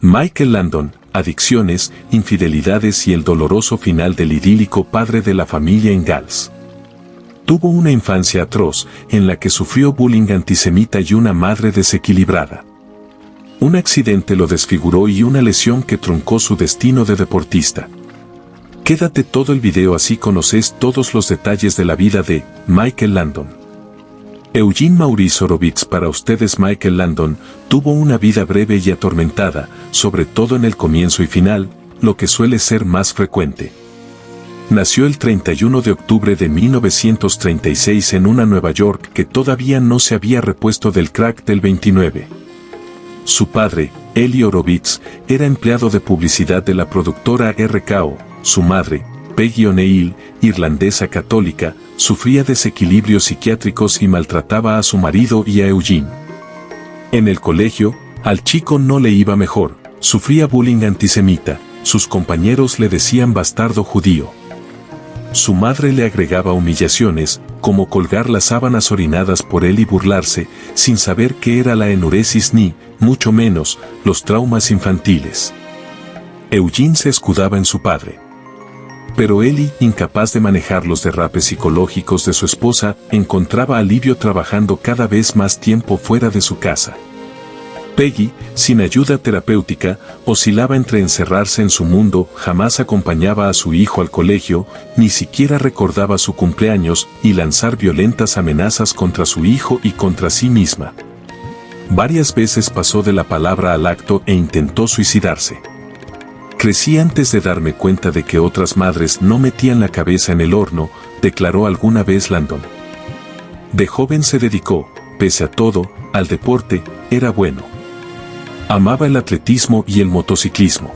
Michael Landon, adicciones, infidelidades y el doloroso final del idílico padre de la familia Ingalls. Tuvo una infancia atroz, en la que sufrió bullying antisemita y una madre desequilibrada. Un accidente lo desfiguró y una lesión que truncó su destino de deportista. Quédate todo el video, así conoces todos los detalles de la vida de Michael Landon. Eugene Maurice Horowitz. Para ustedes, Michael Landon tuvo una vida breve y atormentada, sobre todo en el comienzo y final, lo que suele ser más frecuente. Nació el 31 de octubre de 1936 en una Nueva York que todavía no se había repuesto del crack del 29. Su padre, Eli Horowitz, era empleado de publicidad de la productora RKO. Su madre, Peggy O'Neill, irlandesa católica, sufría desequilibrios psiquiátricos y maltrataba a su marido y a Eugene. En el colegio, al chico no le iba mejor, sufría bullying antisemita, sus compañeros le decían bastardo judío. Su madre le agregaba humillaciones, como colgar las sábanas orinadas por él y burlarse, sin saber qué era la enuresis ni, mucho menos, los traumas infantiles. Eugene se escudaba en su padre. Pero Eli, incapaz de manejar los derrapes psicológicos de su esposa, encontraba alivio trabajando cada vez más tiempo fuera de su casa. Peggy, sin ayuda terapéutica, oscilaba entre encerrarse en su mundo, jamás acompañaba a su hijo al colegio, ni siquiera recordaba su cumpleaños, y lanzar violentas amenazas contra su hijo y contra sí misma. Varias veces pasó de la palabra al acto e intentó suicidarse. Crecí antes de darme cuenta de que otras madres no metían la cabeza en el horno, declaró alguna vez Landon. De joven se dedicó, pese a todo, al deporte, era bueno. Amaba el atletismo y el motociclismo.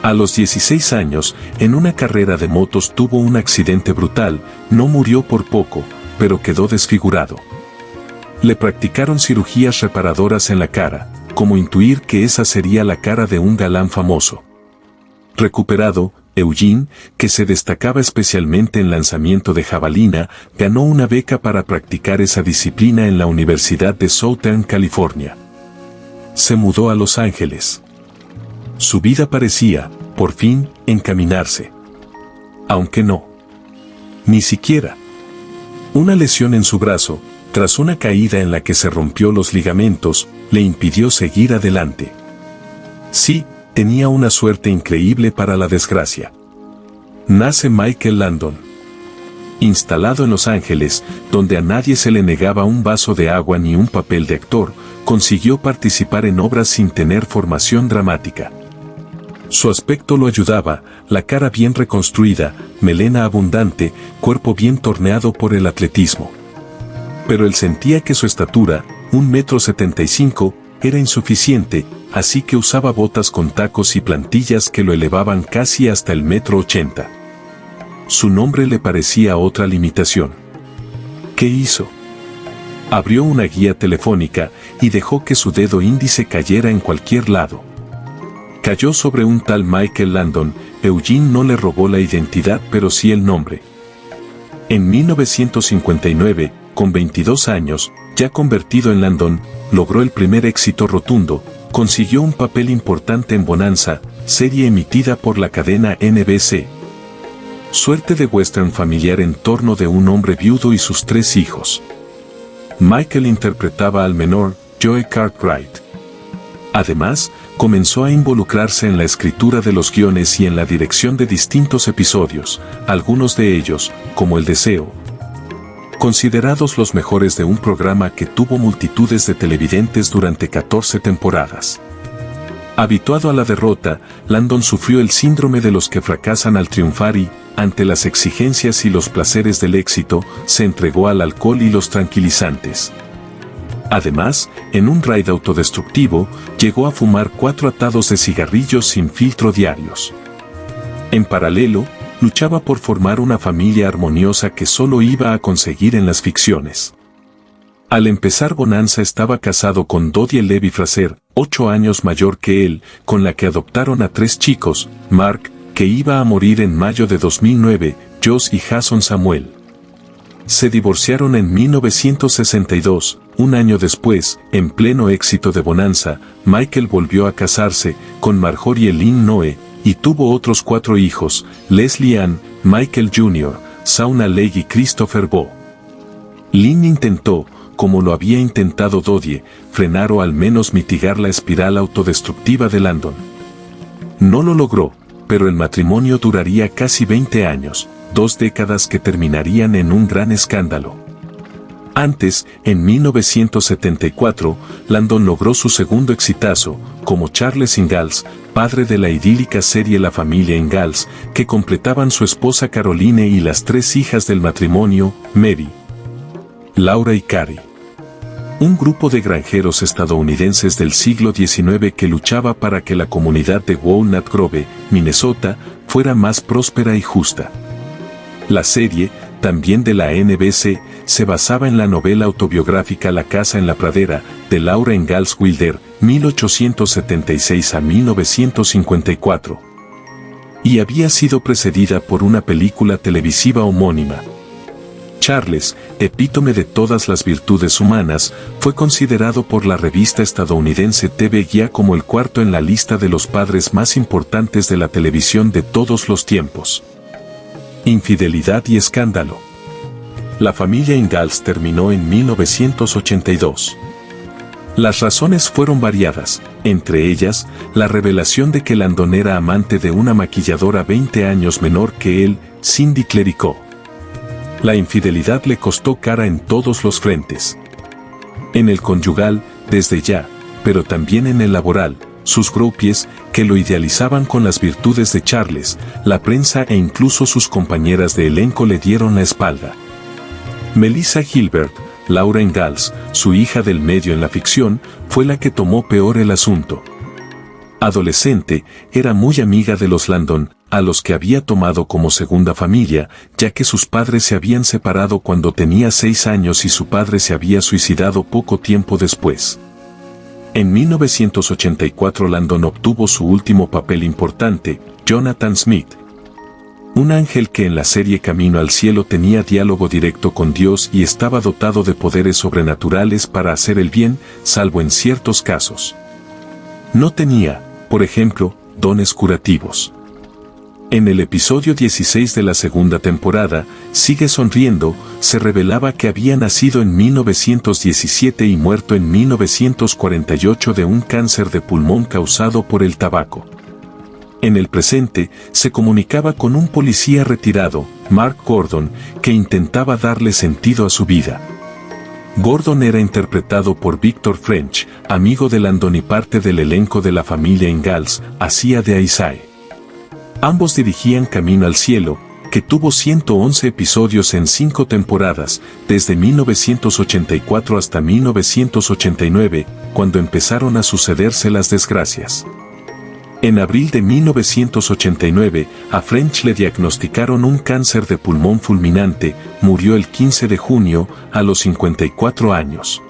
A los 16 años, en una carrera de motos tuvo un accidente brutal, no murió por poco, pero quedó desfigurado. Le practicaron cirugías reparadoras en la cara, como intuir que esa sería la cara de un galán famoso. Recuperado, Eugene, que se destacaba especialmente en lanzamiento de jabalina, ganó una beca para practicar esa disciplina en la Universidad de Southern California. Se mudó a Los Ángeles. Su vida parecía, por fin, encaminarse. Aunque no. Ni siquiera. Una lesión en su brazo, tras una caída en la que se rompió los ligamentos, le impidió seguir adelante. Sí, tenía una suerte increíble para la desgracia. Nace Michael Landon. Instalado en Los Ángeles, donde a nadie se le negaba un vaso de agua ni un papel de actor, consiguió participar en obras sin tener formación dramática. Su aspecto lo ayudaba, la cara bien reconstruida, melena abundante, cuerpo bien torneado por el atletismo. Pero él sentía que su estatura, 1,75 m, era insuficiente, así que usaba botas con tacos y plantillas que lo elevaban casi hasta el 1,80 m. Su nombre le parecía otra limitación. ¿Qué hizo? Abrió una guía telefónica y dejó que su dedo índice cayera en cualquier lado. Cayó sobre un tal Michael Landon. Eugene no le robó la identidad, pero sí el nombre. En 1959, con 22 años, ya convertido en Landon, logró el primer éxito rotundo, consiguió un papel importante en Bonanza, serie emitida por la cadena NBC. Suerte de western familiar en torno de un hombre viudo y sus 3 hijos. Michael interpretaba al menor, Joe Cartwright. Además, comenzó a involucrarse en la escritura de los guiones y en la dirección de distintos episodios, algunos de ellos, como El Deseo, considerados los mejores de un programa que tuvo multitudes de televidentes durante 14 temporadas. Habituado a la derrota, Landon sufrió el síndrome de los que fracasan al triunfar y, ante las exigencias y los placeres del éxito, se entregó al alcohol y los tranquilizantes. Además, en un raid autodestructivo, llegó a fumar 4 atados de cigarrillos sin filtro diarios. En paralelo, luchaba por formar una familia armoniosa que solo iba a conseguir en las ficciones. Al empezar Bonanza estaba casado con Dodie Levy Fraser, 8 años mayor que él, con la que adoptaron a 3 chicos, Mark, que iba a morir en mayo de 2009, Josh y Jason Samuel. Se divorciaron en 1962, un año después, en pleno éxito de Bonanza, Michael volvió a casarse con Marjorie Lynn Noe, y tuvo otros 4 hijos, Leslie Ann, Michael Jr., Shauna Leigh y Christopher Bo. Lynn intentó, como lo había intentado Dodie, frenar o al menos mitigar la espiral autodestructiva de Landon. No lo logró, pero el matrimonio duraría casi 20 años, 2 décadas que terminarían en un gran escándalo. Antes, en 1974, Landon logró su segundo exitazo, como Charles Ingalls, padre de la idílica serie La familia Ingalls, que completaban su esposa Caroline y las 3 hijas del matrimonio, Mary, Laura y Carrie. Un grupo de granjeros estadounidenses del siglo XIX que luchaba para que la comunidad de Walnut Grove, Minnesota, fuera más próspera y justa. La serie, también de la NBC, se basaba en la novela autobiográfica La casa en la pradera, de Laura Ingalls Wilder, 1876 a 1954. Y había sido precedida por una película televisiva homónima. Charles, epítome de todas las virtudes humanas, fue considerado por la revista estadounidense TV Guía como el 4º en la lista de los padres más importantes de la televisión de todos los tiempos. Infidelidad y escándalo. La familia Ingalls terminó en 1982. Las razones fueron variadas, entre ellas, la revelación de que Landon era amante de una maquilladora 20 años menor que él, Cindy Clerico. La infidelidad le costó cara en todos los frentes. En el conyugal, desde ya, pero también en el laboral, sus groupies, que lo idealizaban con las virtudes de Charles, la prensa e incluso sus compañeras de elenco le dieron la espalda. Melissa Gilbert, Laura Ingalls, su hija del medio en la ficción, fue la que tomó peor el asunto. Adolescente, era muy amiga de los Landon, a los que había tomado como segunda familia, ya que sus padres se habían separado cuando tenía 6 años y su padre se había suicidado poco tiempo después. En 1984 Landon obtuvo su último papel importante, Jonathan Smith. Un ángel que en la serie Camino al Cielo tenía diálogo directo con Dios y estaba dotado de poderes sobrenaturales para hacer el bien, salvo en ciertos casos. No tenía, por ejemplo, dones curativos. En el episodio 16 de la segunda temporada, Sigue sonriendo, se revelaba que había nacido en 1917 y muerto en 1948 de un cáncer de pulmón causado por el tabaco. En el presente, se comunicaba con un policía retirado, Mark Gordon, que intentaba darle sentido a su vida. Gordon era interpretado por Victor French, amigo de Landon y parte del elenco de la familia Ingalls, hacía de Isaiah. Ambos dirigían Camino al Cielo, que tuvo 111 episodios en 5 temporadas, desde 1984 hasta 1989, cuando empezaron a sucederse las desgracias. En abril de 1989, a French le diagnosticaron un cáncer de pulmón fulminante, murió el 15 de junio, a los 54 años.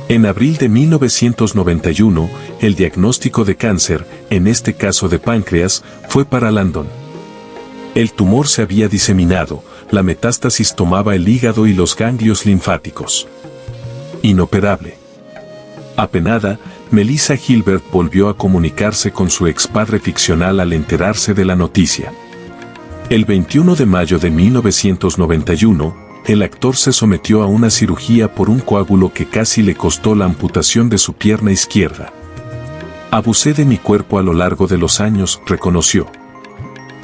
En abril de 1991, el diagnóstico de cáncer, en este caso de páncreas, fue para Landon. El tumor se había diseminado, la metástasis tomaba el hígado y los ganglios linfáticos. Inoperable. Apenada, Melissa Gilbert volvió a comunicarse con su expadre ficcional al enterarse de la noticia. El 21 de mayo de 1991, el actor se sometió a una cirugía por un coágulo que casi le costó la amputación de su pierna izquierda. Abusé de mi cuerpo a lo largo de los años, reconoció.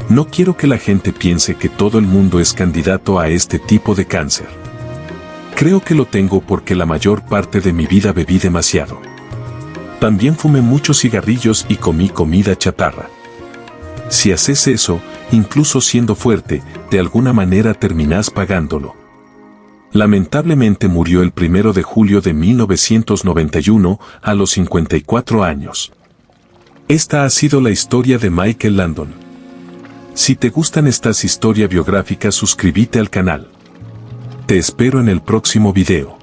No quiero que la gente piense que todo el mundo es candidato a este tipo de cáncer. Creo que lo tengo porque la mayor parte de mi vida bebí demasiado. También fumé muchos cigarrillos y comí comida chatarra. Si haces eso, incluso siendo fuerte, de alguna manera terminás pagándolo. Lamentablemente murió el 1 de julio de 1991, a los 54 años. Esta ha sido la historia de Michael Landon. Si te gustan estas historias biográficas, suscríbete al canal. Te espero en el próximo video.